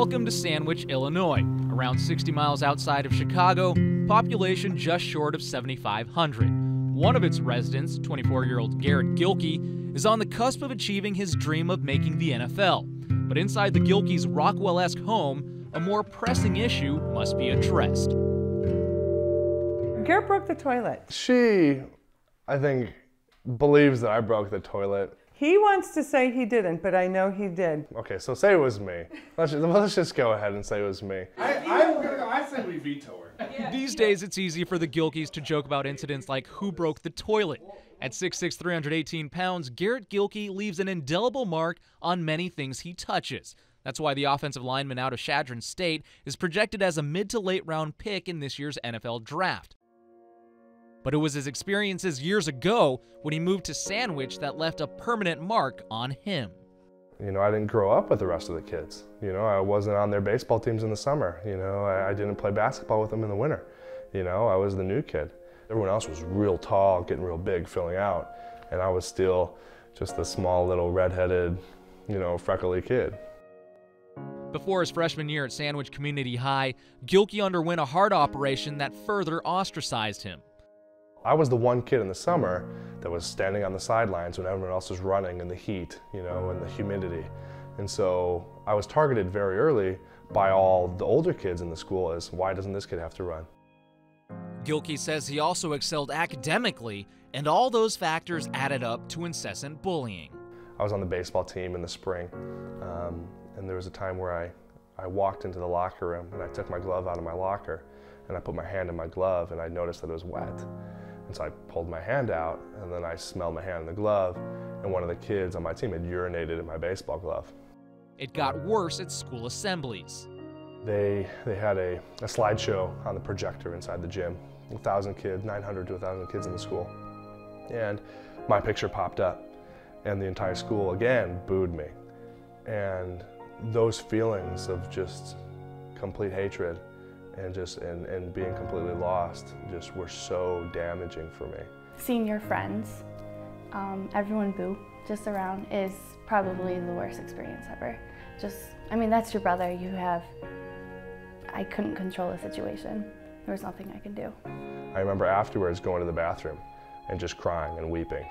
Welcome to Sandwich, Illinois, around 60 miles outside of Chicago, population just short of 7,500. One of its residents, 24-year-old Garrett Gilkey, is on the cusp of achieving his dream of making the NFL. But inside the Gilkeys' Rockwell-esque home, a more pressing issue must be addressed. Garrett broke the toilet. She, I think, believes that I broke the toilet. He wants to say he didn't, but I know he did. Okay, so say it was me. Let's just go ahead and say it was me. I say we veto her. These days, it's easy for the Gilkeys to joke about incidents like who broke the toilet. At 6'6", 318 pounds, Garrett Gilkey leaves an indelible mark on many things he touches. That's why the offensive lineman out of Chadron State is projected as a mid to late round pick in this year's NFL draft. But it was his experiences years ago when he moved to Sandwich that left a permanent mark on him. You know, I didn't grow up with the rest of the kids. You know, I wasn't on their baseball teams in the summer. You know, I didn't play basketball with them in the winter. You know, I was the new kid. Everyone else was real tall, getting real big, filling out. And I was still just a small little redheaded, you know, freckly kid. Before his freshman year at Sandwich Community High, Gilkey underwent a heart operation that further ostracized him. I was the one kid in the summer that was standing on the sidelines when everyone else was running in the heat, you know, and the humidity. And so I was targeted very early by all the older kids in the school as, why doesn't this kid have to run? Gilkey says he also excelled academically, and all those factors added up to incessant bullying. I was on the baseball team in the spring, and there was a time where I walked into the locker room and I took my glove out of my locker and I put my hand in my glove and I noticed that it was wet. And so I pulled my hand out and then I smelled my hand in the glove, and one of the kids on my team had urinated in my baseball glove. It got worse at school assemblies. They had a slideshow on the projector inside the gym. 1,000 kids, 900 to 1,000 kids in the school. And my picture popped up and the entire school again booed me. And those feelings of just complete hatred and being completely lost just were so damaging for me. Seeing your friends, everyone boo just around, is probably the worst experience ever. I mean, that's your brother. I couldn't control the situation. There was nothing I could do. I remember afterwards going to the bathroom and just crying and weeping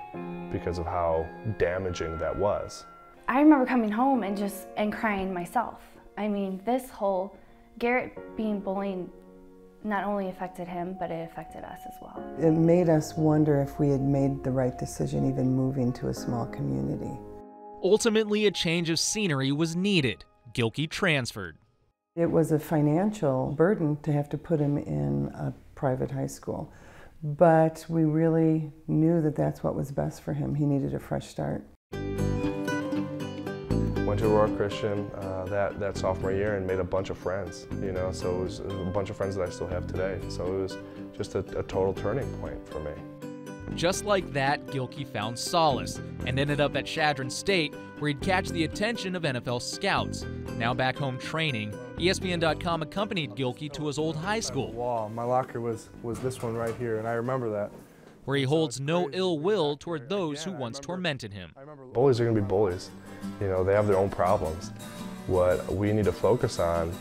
because of how damaging that was. I remember coming home and crying myself. I mean, this whole Garrett being bullied not only affected him, but it affected us as well. It made us wonder if we had made the right decision even moving to a small community. Ultimately, a change of scenery was needed. Gilkey transferred. It was a financial burden to have to put him in a private high school, but we really knew that that's what was best for him. He needed a fresh start. Went to Aurora Christian that sophomore year and made a bunch of friends, you know, so it was a bunch of friends that I still have today. So it was just a total turning point for me. Just like that, Gilkey found solace and ended up at Chadron State, where he'd catch the attention of NFL scouts. Now back home training, ESPN.com accompanied Gilkey to his old high school. Wow, my locker was this one right here, and I remember that. Where he holds no ill will toward those who once tormented him. Bullies are going to be bullies. You know, they have their own problems. What we need to focus on,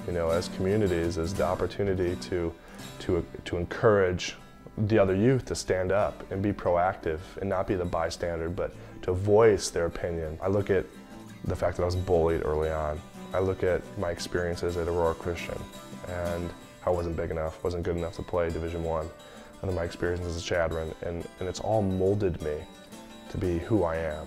you know, as communities is the opportunity to encourage the other youth to stand up and be proactive and not be the bystander, but to voice their opinion. I look at the fact that I was bullied early on. I look at my experiences at Aurora Christian and how I wasn't big enough, wasn't good enough to play Division I. And then my experiences at Chadron, and it's all molded me to be who I am.